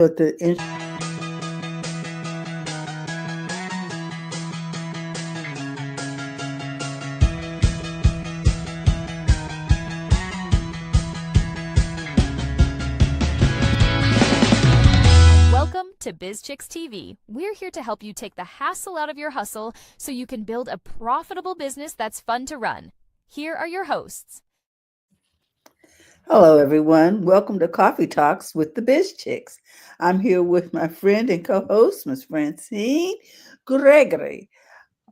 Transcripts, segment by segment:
But the Welcome to BizChicks TV. We're here to help you take the hassle out of your hustle so you can build a profitable business that's fun to run. Here are your hosts. Hello, everyone. Welcome to Coffee Talks with the Biz Chicks. I'm here with my friend and co-host, Miss Francine Gregory.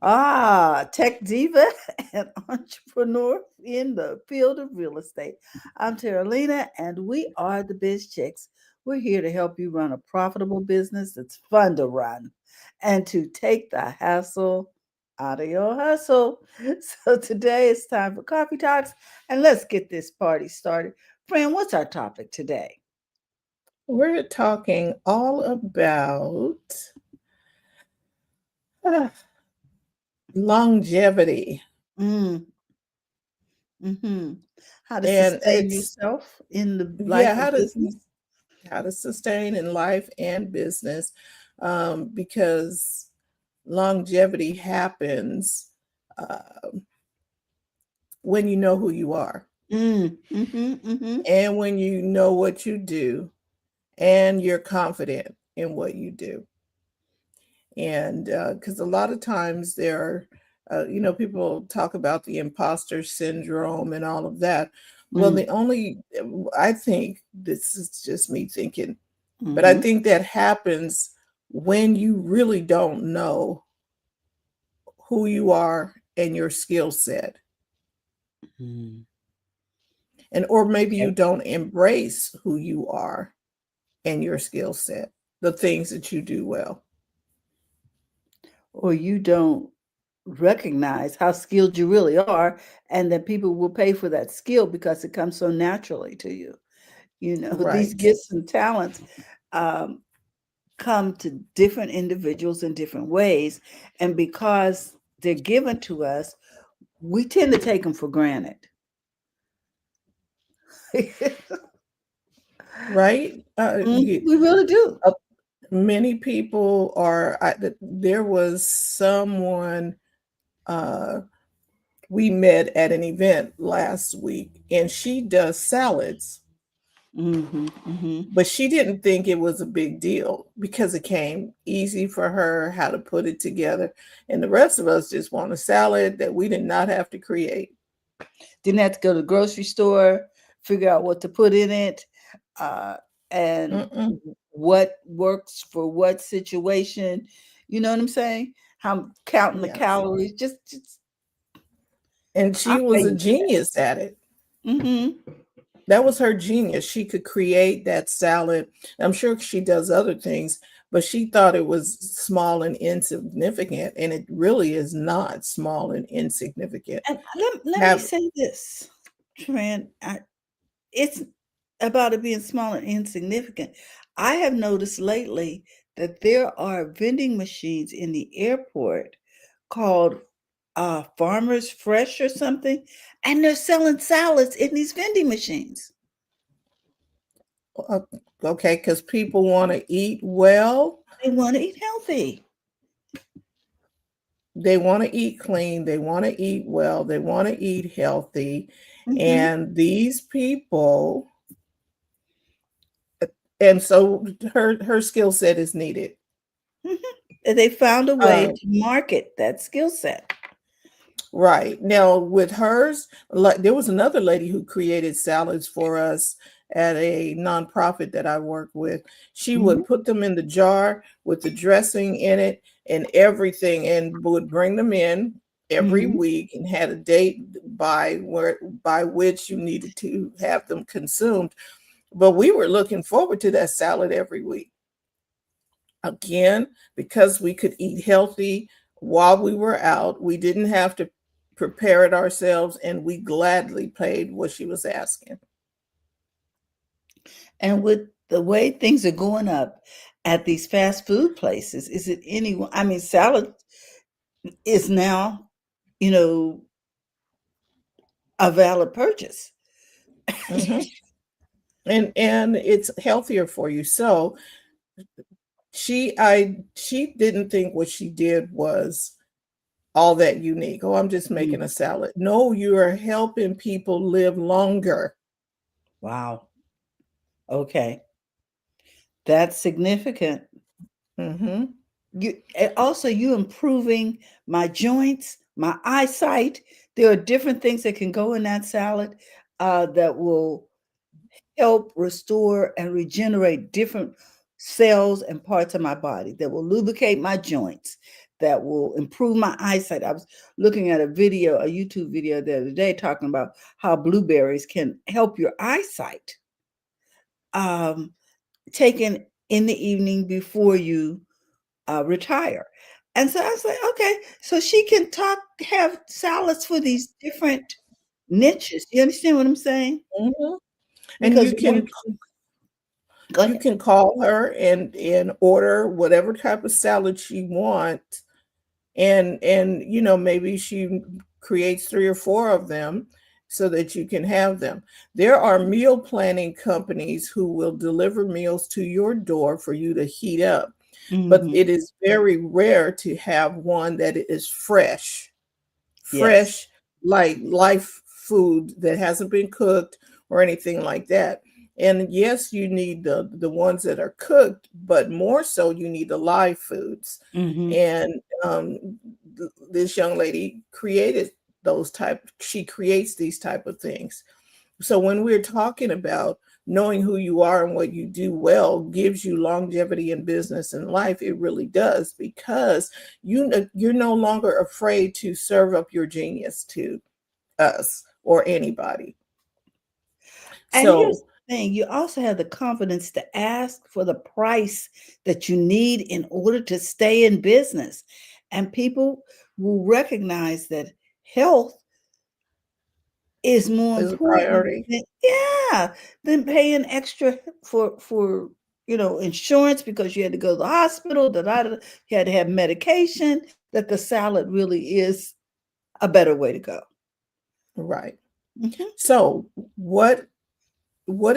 Tech diva and entrepreneur in the field of real estate. I'm Terralina, and we are the Biz Chicks. We're here to help you run a profitable business that's fun to run and to take the hassle out of your hustle. So today it's time for Coffee Talks, and let's get this party started. Friend, what's our topic today? We're talking all about uh, longevity. Mm, hmm How to And sustain it's, yourself in the yeah, life of business? how to sustain in life and business, because longevity happens uh, when you know who you are Mm-hmm. and when you know what you do and you're confident in what you do. And because a lot of times people talk about the imposter syndrome and all of that. Well, Mm, I think this is just me thinking, but I mhm, think that happens when you really don't know who you are and your skill set, mm. and or maybe Okay. you don't embrace who you are and your skill set, the things that you do well. Or you don't recognize how skilled you really are, and that people will pay for that skill because it comes so naturally to you. You know, these Right. gifts and talents um, come to different individuals in different ways. And because they're given to us, we tend to take them for granted. Right. We really do. Many people there was someone uh we met at an event last week, and she does salads, Hmm. but she didn't think it was a big deal because it came easy for her how to put it together, and the rest of us just want a salad that we did not have to create. Didn't have to go to the grocery store, figure out what to put in it, uh, and Mm-mm. what works for what situation. You know what I'm saying? How counting the Yes, calories. Just and I she was a pay. genius at it. Mm-hmm. That was her genius. She could create that salad. I'm sure she does other things, but she thought it was small and insignificant, and it really is not small and insignificant. And let me Have say this, Trent. It's about it being small and insignificant. I have noticed lately that there are vending machines in the airport called Farmers Fresh or something, and they're selling salads in these vending machines. uh, okay, because people want to eat well, They want to eat healthy. they want to eat clean, they want to eat well, they want to eat healthy, Hmm. and these people, and so her skill set is needed. Hmm. They found a way Uh, to market that skill set. Right. Now with hers, like there was another lady who created salads for us at a nonprofit that I work with. She Hmm. would put them in the jar with the dressing in it and everything, and would bring them in every Hmm. week and had a date by which you needed to have them consumed. But we were looking forward to that salad every week. Again, because we could eat healthy while we were out, we didn't have to prepare it ourselves, and we gladly paid what she was asking. And with the way things are going up at these fast food places, is it anyone? I mean, salad is now, you know, a valid purchase. Mhm. And it's healthier for you. So she didn't think what she did was all that unique. Oh, I'm just making Mm. a salad. No, you are helping people live longer. Wow. Okay. That's significant. Hmm. You improving my joints, my eyesight. There are different things that can go in that salad that will help restore and regenerate different cells and parts of my body, that will lubricate my joints, that will improve my eyesight. I was looking at a YouTube video the other day, talking about how blueberries can help your eyesight. Um, Taken in the evening before you retire. And so I was like, okay, so she can have salads for these different niches. You understand what I'm saying? Hmm. And Because go you ahead. can call her and order whatever type of salad she wants, and maybe she creates 3 or 4 of them so that you can have them. There are meal planning companies who will deliver meals to your door for you to heat up, but Mhm. it is very rare to have one that is Yes. fresh, like life food that hasn't been cooked or anything like that. And yes, you need the ones that are cooked, but more so you need the live foods. Mhm. And this young lady created she creates these type of things. So when we're talking about knowing who you are and what you do well gives you longevity in business and life, it really does, because you're no longer afraid to serve up your genius to us or anybody. And here's So the thing, you also have the confidence to ask for the price that you need in order to stay in business. And people will recognize that health is more is a important priority. than paying extra for insurance because you had to go to the hospital, you had to have medication, that the salad really is a better way to go. Right. Mhm, So what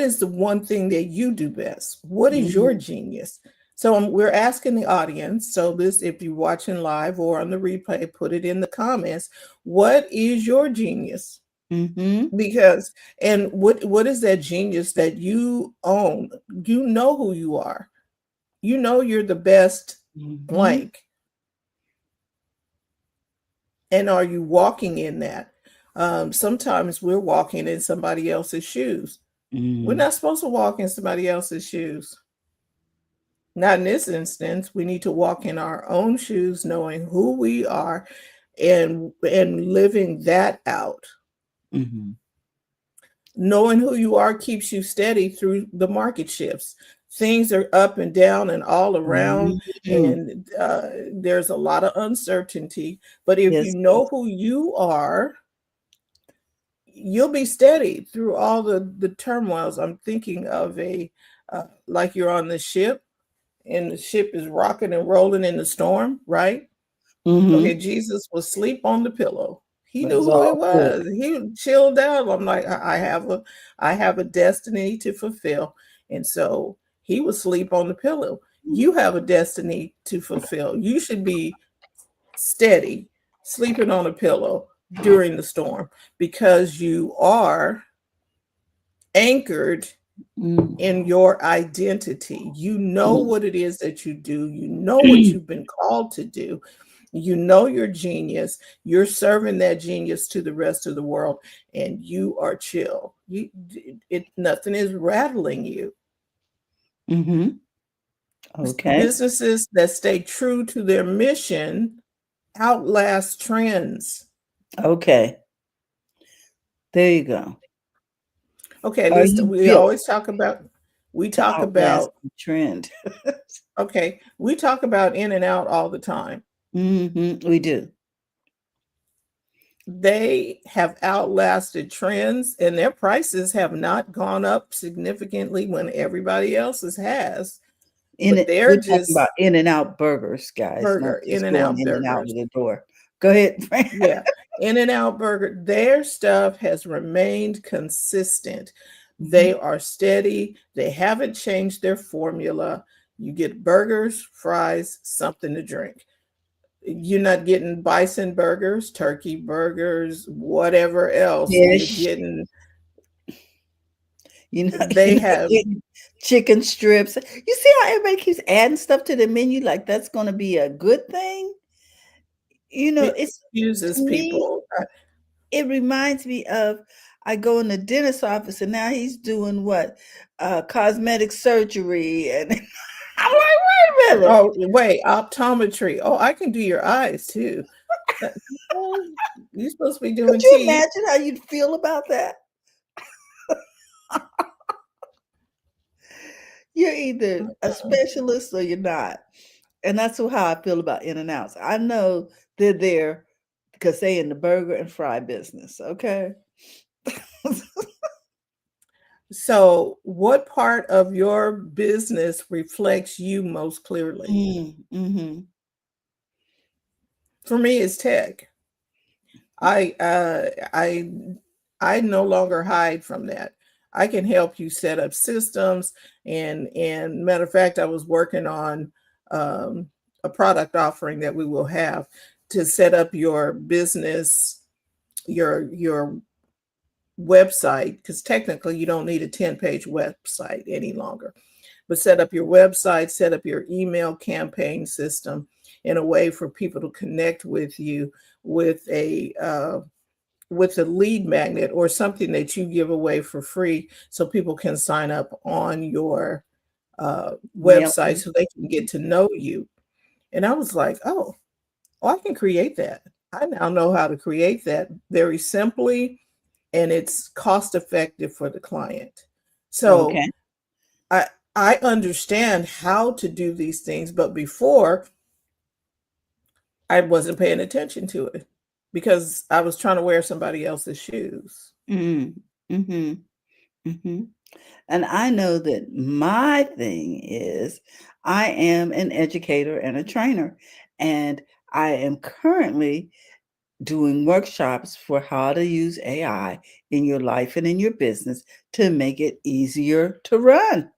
is the one thing that you do best? What is your mhm, genius? So we're asking the audience. So this, if you're watching live or on the replay, put it in the comments. What is your genius? mhm, Because and what is that genius that you own? You know who you are. You know you're the best mhm, blank. And are you walking in that? Sometimes we're walking in somebody else's shoes. We're mhm. not supposed to walk in somebody else's shoes. Not in this instance. We need to walk in our own shoes, knowing who we are and living that out. Mhm. Knowing who you are keeps you steady through the market shifts. Things are up and down and all around, Mhm. and there's a lot of uncertainty. But if you Yes, know yes. who you are, you'll be steady through all the turmoils. I'm thinking of like you're on the ship and the ship is rocking and rolling in the storm, right? Okay, Mhm. Jesus was asleep on the pillow. He But knew it's who it all good. was. He chilled out. I'm like, I have a destiny to fulfill. And so he was asleep on the pillow. You have a destiny to fulfill. You should be steady, sleeping on a pillow during the storm, because you are anchored in Mm. your identity. You know Mm. what it is that you do. You know what you've been called to do. You know your genius. You're serving that genius to the rest of the world, and you are chill. Nothing is rattling you. Mhm. Okay. Businesses that stay true to their mission outlast trends. Okay. There you go. Okay, Are let's. you We built always talk about. We to talk outlast about. the trend? Okay, we talk about In and Out all the time. Mhm. We do. They have outlasted trends, and their prices have not gone up significantly when everybody else's has. But they're We're talking about just In-N-Out burgers, guys, not burger, In just and going Out in and out of burgers. the door. Go ahead, Fran. Yeah, In and Out burger, their stuff has remained consistent. They Mhm. are steady. They haven't changed their formula. You get burgers, fries, something to drink. You're not getting bison burgers, turkey burgers, whatever else. You're Fish, getting, you know, they have, getting chicken strips. You see how everybody keeps adding stuff to the menu like that's going to be a good thing? it It's to confuses me, people. it reminds me of I go in the dentist's office and now he's doing what? Cosmetic surgery. And I'm like, wait a minute. Oh, wait, optometry. Oh, I can do your eyes too. That- well, you're supposed to be Could doing you teeth. imagine how you'd feel about that? You're either a specialist or you're not. And that's how I feel about In-N-Outs. I know they're there because they in the burger and fry business. Okay. So, what part of your business reflects you most clearly? Mm-hmm. For me, it's tech. I uh, I I no longer hide from that. I can help you set up systems, and matter of fact, I was working on um, a product offering that we will have to set up your business, your website, because technically you don't need a 10-page website any longer, but set up your website, set up your email campaign system in a way for people to connect with you with a lead magnet or something that you give away for free so people can sign up on your Yep. website so they can get to know you. And I was like, oh, I can create that. I now know how to create that very simply, and it's cost effective for the client. So Okay. I I understand how to do these things, but before I wasn't paying attention to it because I was trying to wear somebody else's shoes. Mm-hmm. Mm-hmm. Mm-hmm. And I know that my thing is I am an educator and a trainer, and I am currently doing workshops for how to use AI in your life and in your business to make it easier to run.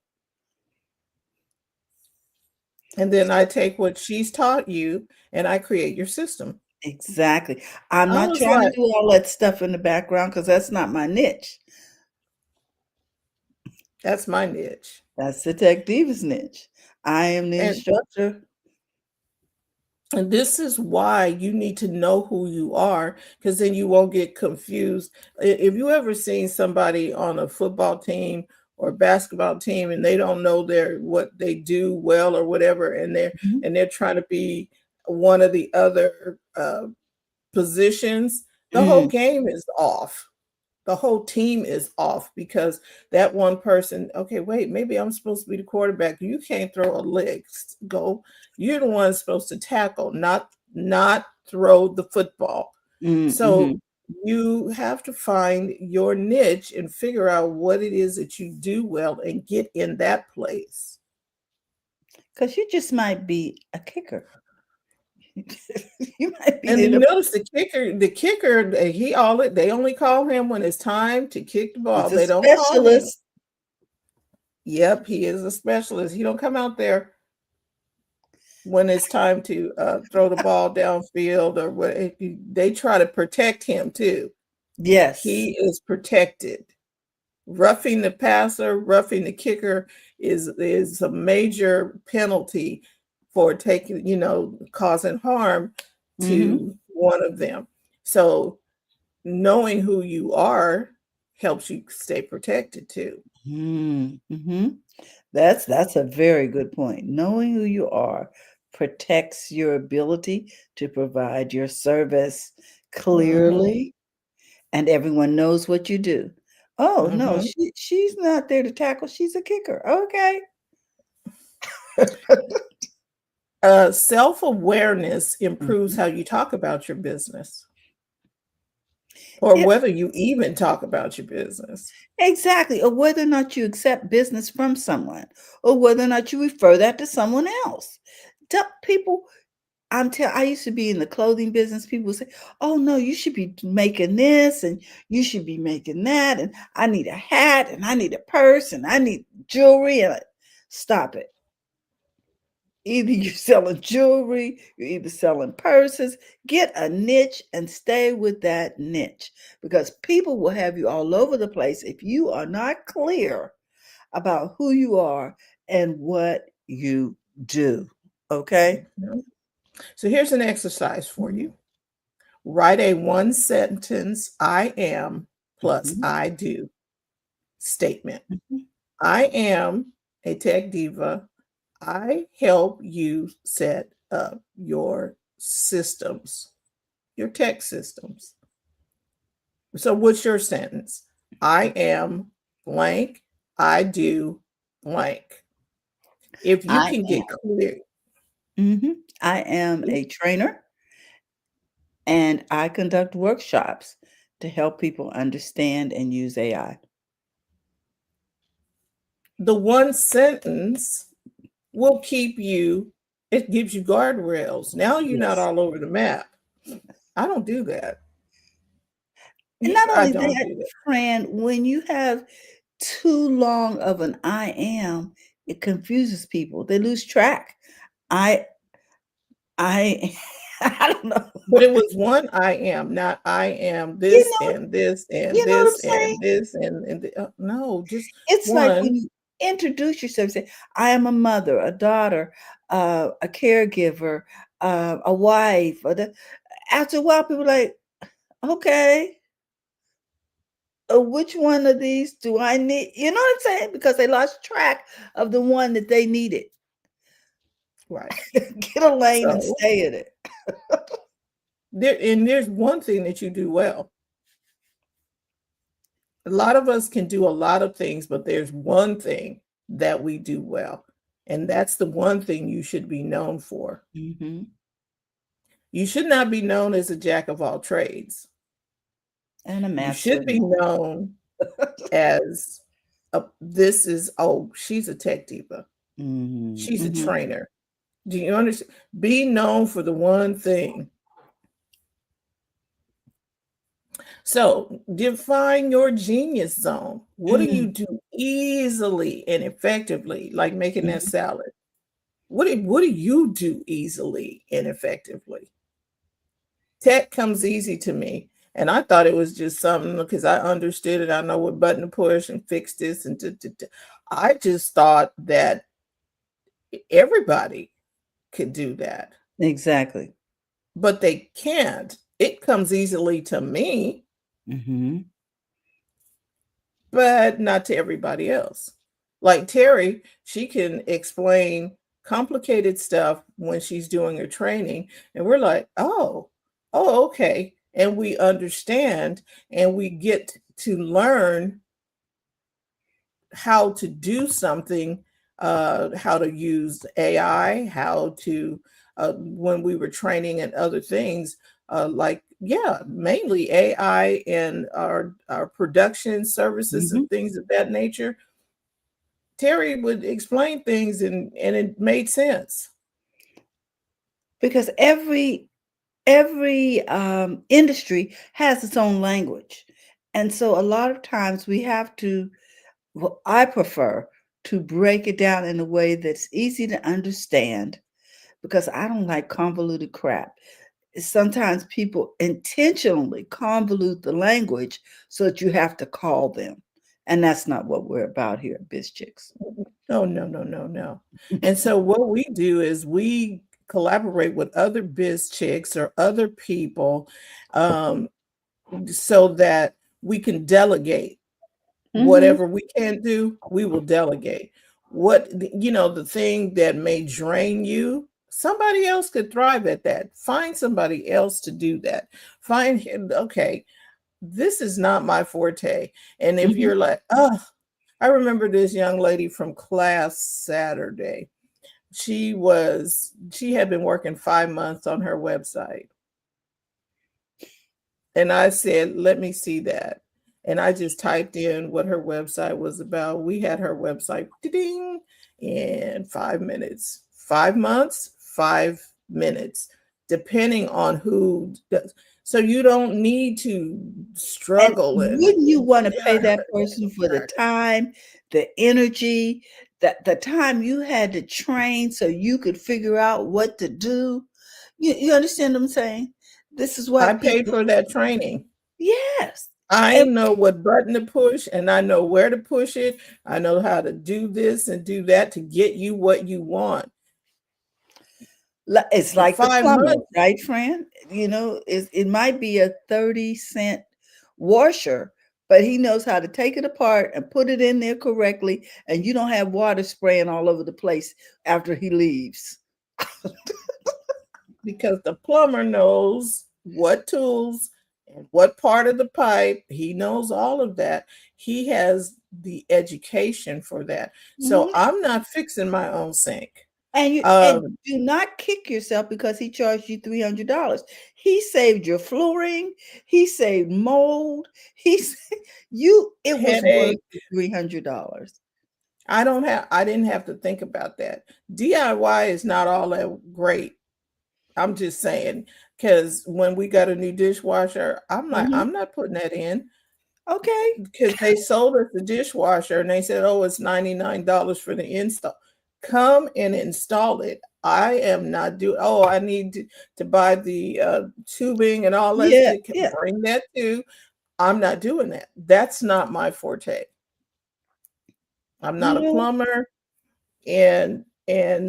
And then I take what she's taught you and I create your system. Exactly. I'm I not was trying to like, do all that stuff in the background because that's not my niche. that's my niche. That's the Tech Divas niche. I am the And instructor. and this is why you need to know who you are, because then you won't get confused. If you ever seen somebody on a football team or basketball team and they don't know what they do well or whatever, and Mhm. they're trying to be one of the other positions, the whole Mm, game is off. The whole team is off because that one person, okay, wait, maybe I'm supposed to be the quarterback. You can't throw a leg. Go. You're the one supposed to tackle, not throw the football. So mhm. you have to find your niche and figure out what it is that you do well and get in that place. 'Cause you just might be a kicker. You might be And the you notice the kicker, they only call him when it's time to kick the ball. he's a They don't call him. specialist. Yep, he is a specialist. He don't come out there when it's time to throw the ball downfield or what. They try to protect him too. Yes. He is protected. Roughing the passer, roughing the kicker is a major penalty for taking, causing harm Mhm. to one of them. So knowing who you are helps you stay protected too. Mhm. That's a very good point. Knowing who you are protects your ability to provide your service Hmm. clearly, and everyone knows what you do. "Oh, no, Hmm. she's not there to tackle, she's a kicker. Okay." Self-awareness improves Mhm. how you talk about your business or It whether you even talk about your business. Exactly, or whether or not you accept business from someone, or whether or not you refer that to someone else. Tell people I used to be in the clothing business. People would say, "Oh no, you should be making this and you should be making that, and I need a hat and I need a purse and I need jewelry." And stop it. Either you're selling jewelry, you're either selling purses. Get a niche and stay with that niche, because people will have you all over the place if you are not clear about who you are and what you do. Okay? Mhm. So here's an exercise for Mhm. you. Write a one sentence I am plus Mhm. I do statement. Mhm. I am a tech diva. I help you set up your systems, your tech systems. So, what's your sentence? I am blank. I do blank. If you I can get clear, I am a trainer and I conduct workshops to help people understand and use AI. the one sentence will keep you, it gives you guardrails. Now you're not Yes. all over the map. I don't do that. And not I only don't that, do that. Fran, when you have too long of an I am, it confuses people. They lose track. I I I don't know. But it was one I am, not I am You this know and this and you know what I'm this saying? and this no, just It's like when one. you introduce yourself, say, I am a mother, a daughter, a caregiver, a wife. After a while, people are like, okay, which one of these do I need? You know what I'm saying? Because they lost track of the one that they needed. Right. Get a lane and So stay in it. there's one thing that you do well. A lot of us can do a lot of things, but there's one thing that we do well. And that's the one thing you should be known for. Mhm. You should not be known as a jack of all trades. And a You master should of be none. known as she's a tech diva. Mhm, She's a mhm, trainer. Do you understand? Be known for the one thing. So define your genius zone. What do you mm, do easily and effectively, like making that mhm. salad? What do you do easily and effectively? Tech comes easy to me. And I thought it was just something because I understood it. I know what button to push and fix this and I just thought that everybody could do that, Exactly. but they can't. It comes easily to me, Mhm, but not to everybody else. Like Terry, she can explain complicated stuff when she's doing her training, and we're like, oh, okay. And we understand and we get to learn how to do something, how to use AI, how to, when we were training and other things, yeah, mainly AI and our production services mhm. and things of that nature. Terry would explain things and it made sense. Because every industry has its own language. And so a lot of times we have to, well, I prefer to break it down in a way that's easy to understand, because I don't like convoluted crap. Sometimes people intentionally convolute the language so that you have to call them. And that's not what we're about here at Biz Chicks. Oh, no, no, no, no. And so what we do is we collaborate with other biz chicks or other people, um, so that we can delegate. Mhm. Whatever we can't do, we will delegate. The thing that may drain you, somebody else could thrive at that. Find somebody else to do that. Find him, okay, this is not my forte. And if Mhm. you're like, oh, I remember this young lady from class Saturday. She had been working 5 months on her website. And I said, let me see that. And I just typed in what her website was about. We had her website ding, in 5 minutes. 5 months, 5 minutes, depending on who does. So you don't need to And struggle and wouldn't you wanna pay that person for the time, the energy? that the time you had to train so you could figure out what to do. You understand what I'm saying? This is why I paid people, for that training. yes. I And know what button to push and I know where to push it. I know how to do this and do that to get you what you want. it's In like the 5 months, plumber, right, Fran? It might be a 30-cent washer, but he knows how to take it apart and put it in there correctly, and you don't have water spraying all over the place after he leaves. because the plumber knows what tools and what part of the pipe, he knows all of that. He has the education for that. So Mhm. I'm not fixing my own sink. And Um, do not kick yourself because he charged you $300. He saved your flooring. He saved mold. He you. It was worth Headache. the $300. I didn't have to think about that. DIY is not all that great. I'm just saying, because when we got a new dishwasher, Mhm. I'm not putting that in. Okay. Because they sold us the dishwasher and they said, oh, it's $99 for the install. Come and install it. I am not doing, oh, I need to buy the tubing and all that. Yeah, They can yeah. bring that too. I'm not doing that. That's not my forte. I'm not You a know, plumber. And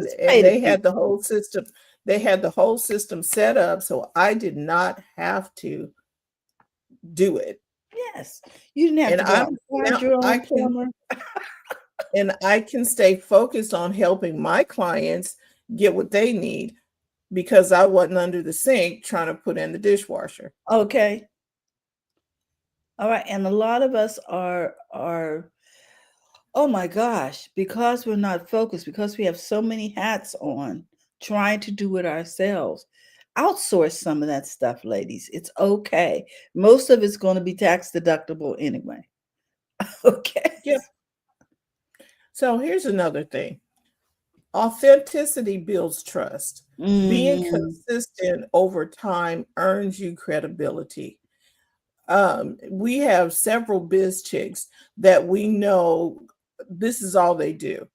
just pay the they had the people. whole system. They had the whole system set up. So I did not have to do it. Yes. You didn't have And to go out I'm and find now your own plumber. I can stay focused on helping my clients get what they need because I wasn't under the sink trying to put in the dishwasher. Okay. All right. And a lot of us are oh my gosh, because we're not focused, because we have so many hats on trying to do it ourselves. Outsource some of that stuff, ladies. It's okay. Most of it's going to be tax deductible anyway. Okay. Yep. So here's another thing. Authenticity builds trust. Being Mm, consistent over time earns you credibility. We have several biz chicks that we know this is all they do.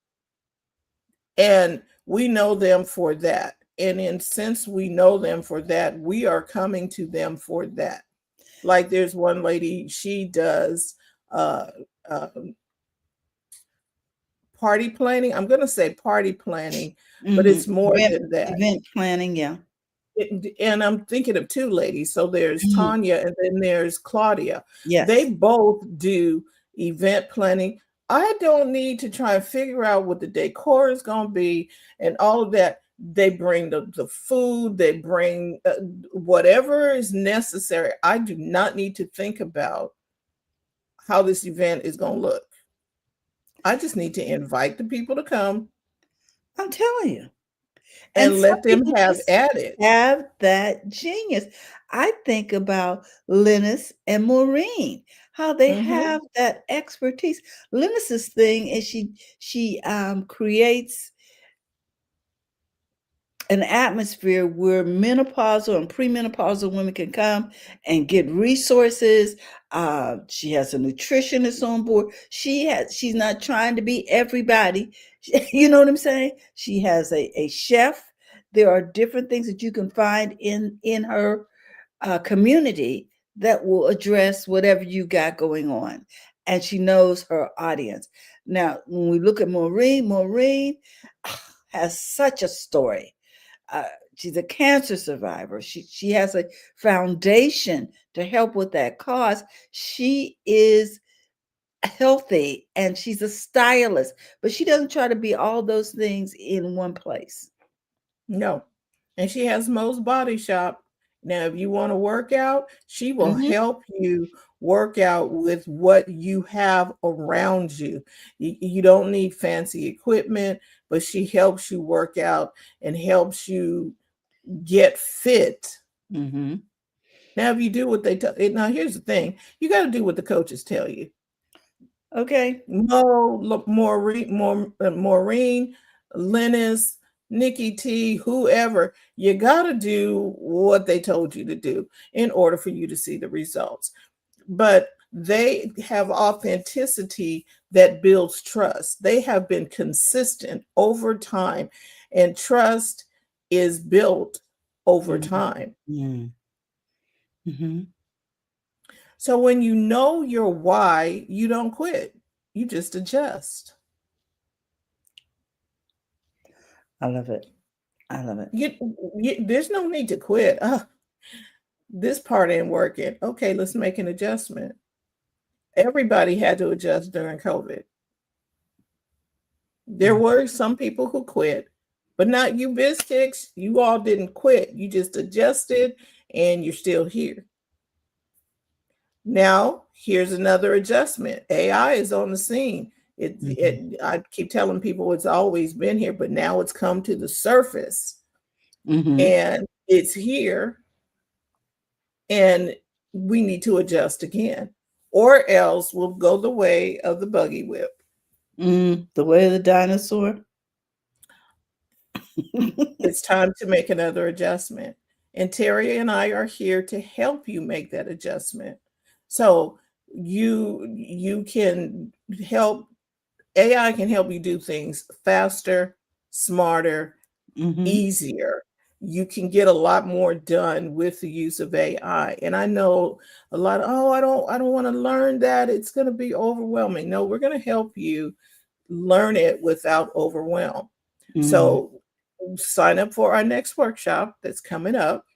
And we know them for that. And since we know them for that, we are coming to them for that. Like there's one lady, she does uh, uh, party planning. I'm going to say party planning, but mhm. it's more than that. Event planning, yeah. And I'm thinking of two ladies. So there's Mhm. Tanya and then there's Claudia. They Yes. both do event planning. I don't need to try and figure out what the decor is going to be and all of that. They bring the food, they bring whatever is necessary. I do not need to think about how this event is going to look. I just need to invite the people to come I'm telling you. And and some let them people have just at it. have that genius. I think about Linus and Maureen, how they Hmm. have that expertise. Linus's thing is she creates an atmosphere where menopausal and premenopausal women can come and get resources. She has a nutritionist on board. She's not trying to be everybody. You know what I'm saying? She has a chef. There are different things that you can find in her community that will address whatever you got going on. And she knows her audience. Now, when we look at Maureen has such a story. uh, she's a cancer survivor. She has a foundation to help with that cause. She is healthy and she's a stylist, but she doesn't try to be all those things in one place. No. And she has Mo's Body Shop. Now, if you want to work out, she will Hmm. help you work out with what you have around you. You don't need fancy equipment, but she helps you work out and helps you get fit. Hmm. Now, if you do what they tell, now here's the thing: you got to do what the coaches tell you. Okay. Maureen, Linus, Nikki T, whoever, you got to do what they told you to do in order for you to see the results. But they have authenticity that builds trust. They have been consistent over time, and trust is built over Mhm. time. Mm. Mhm. So when you know your why, you don't quit. You just adjust. I love it. I love it. There's no need to quit. This part ain't working. Okay, let's make an adjustment. Everybody had to adjust during COVID. There Mm. were some people who quit, but not you, BizChicks. You all didn't quit. You just adjusted and you're still here. Now, here's another adjustment. AI is on the scene. Mhm. I keep telling people it's always been here, but now it's come to the surface Mhm. and it's here, and we need to adjust again, or else we'll go the way of the buggy whip. The way of the dinosaur. It's time to make another adjustment. And Terry and I are here to help you make that adjustment. So you can help AI can help you do things faster, smarter, Mhm. easier. You can get a lot more done with the use of AI. And I know a lot of, oh, I don't want to learn that. It's going to be overwhelming. No, we're going to help you learn it without overwhelm. Mhm. So sign up for our next workshop that's coming up.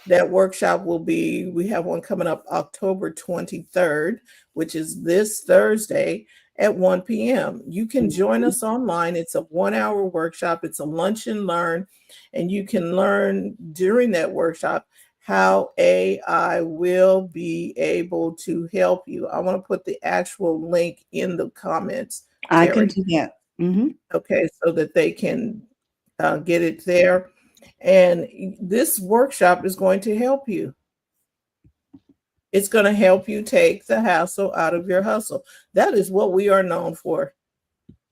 That workshop will be, we have one coming up October 23rd, which is this Thursday at 1 p.m. You can join us online. It's a 1 hour workshop. It's a lunch and learn. And you can learn during that workshop how AI will be able to help you. I want to put the actual link in the comments, I can Terry. do that. Mhm. Okay, so that they can get it there. And this workshop is going to help you. It's going to help you take the hassle out of your hustle. That is what we are known for.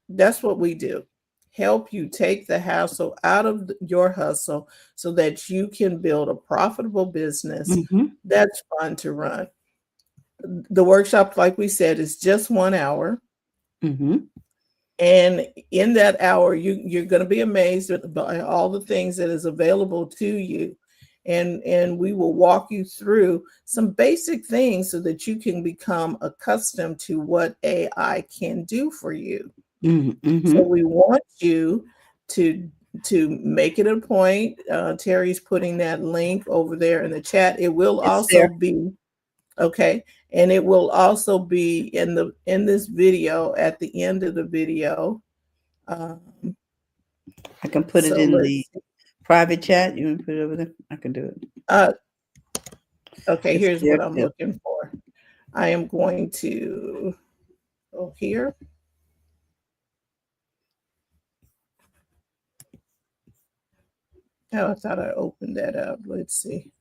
That's what we do. Help you take the hassle out of your hustle so that you can build a profitable business Mhm. that's fun to run. The workshop, like we said, is just 1 hour. Mhm. And in that hour, you're going to be amazed by all the things that is available to you. And we will walk you through some basic things so that you can become accustomed to what AI can do for you. Mhm. So Mhm. we want you to make it a point. Terry's putting that link over there in the chat. It will It's also there. be okay, and it will also be in this video at the end of the video. Um, I can put it so in the let's private chat. You want to put it over there? I can do it. uh, okay, It's here's there what I'm too. looking for. I am going to go here. Oh, I thought I opened that up. Let's see.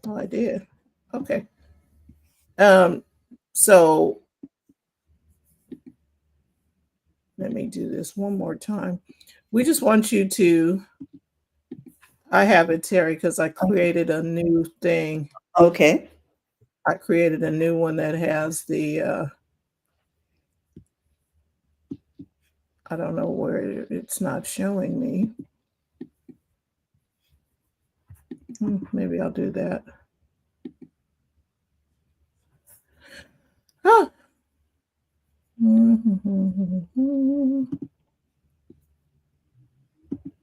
Oh, I did. Okay. Um, so let me do this one more time. We just want you to, I have it, Terry, because I created a new thing. Okay. I created a new one that has the, I don't know where it's not showing me. Maybe I'll do that. Ah.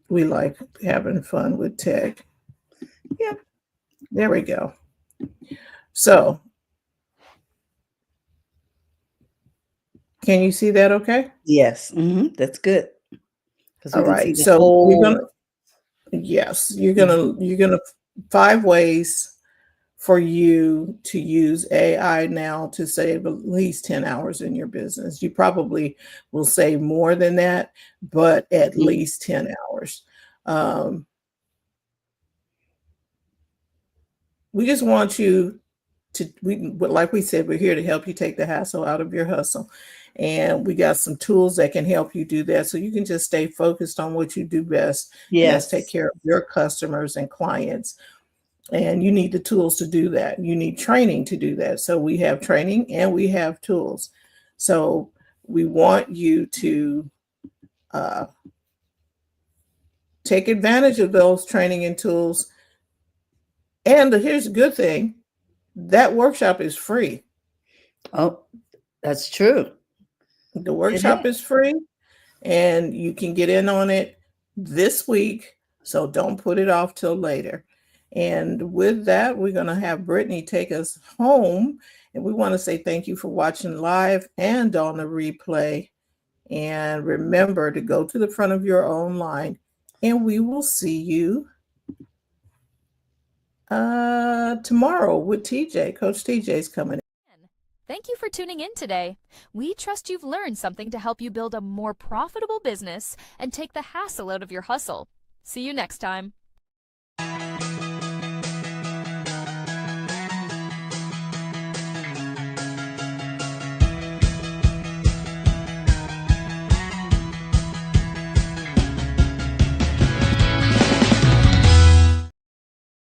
We like having fun with tech. Yep. There we go. So, can you see that okay? Yes. That's good because we All can see right. the So, we're whole. going to, yes, Mhm. you're going to 5 ways for you to use AI now to save at least 10 hours in your business. You probably will save more than that, but at Mhm. least 10 hours. Um, we just want you to, like we said, we're here to help you take the hassle out of your hustle. And we got some tools that can help you do that. So you can just stay focused on what you do best, and that's take Yes. care of your customers and clients. And you need the tools to do that. You need training to do that. So we have training and we have tools. So we want you to take advantage of those training and tools. And here's a good thing, that workshop is free. Oh, that's true. The workshop is free, and you can get in on it this week. So don't put it off till later. And with that, we're going to have Brittany take us home. And we want to say thank you for watching live and on the replay. And remember to go to the front of your own line. And we will see you tomorrow with TJ. Coach TJ's coming in. Thank you for tuning in today. We trust you've learned something to help you build a more profitable business and take the hassle out of your hustle. See you next time.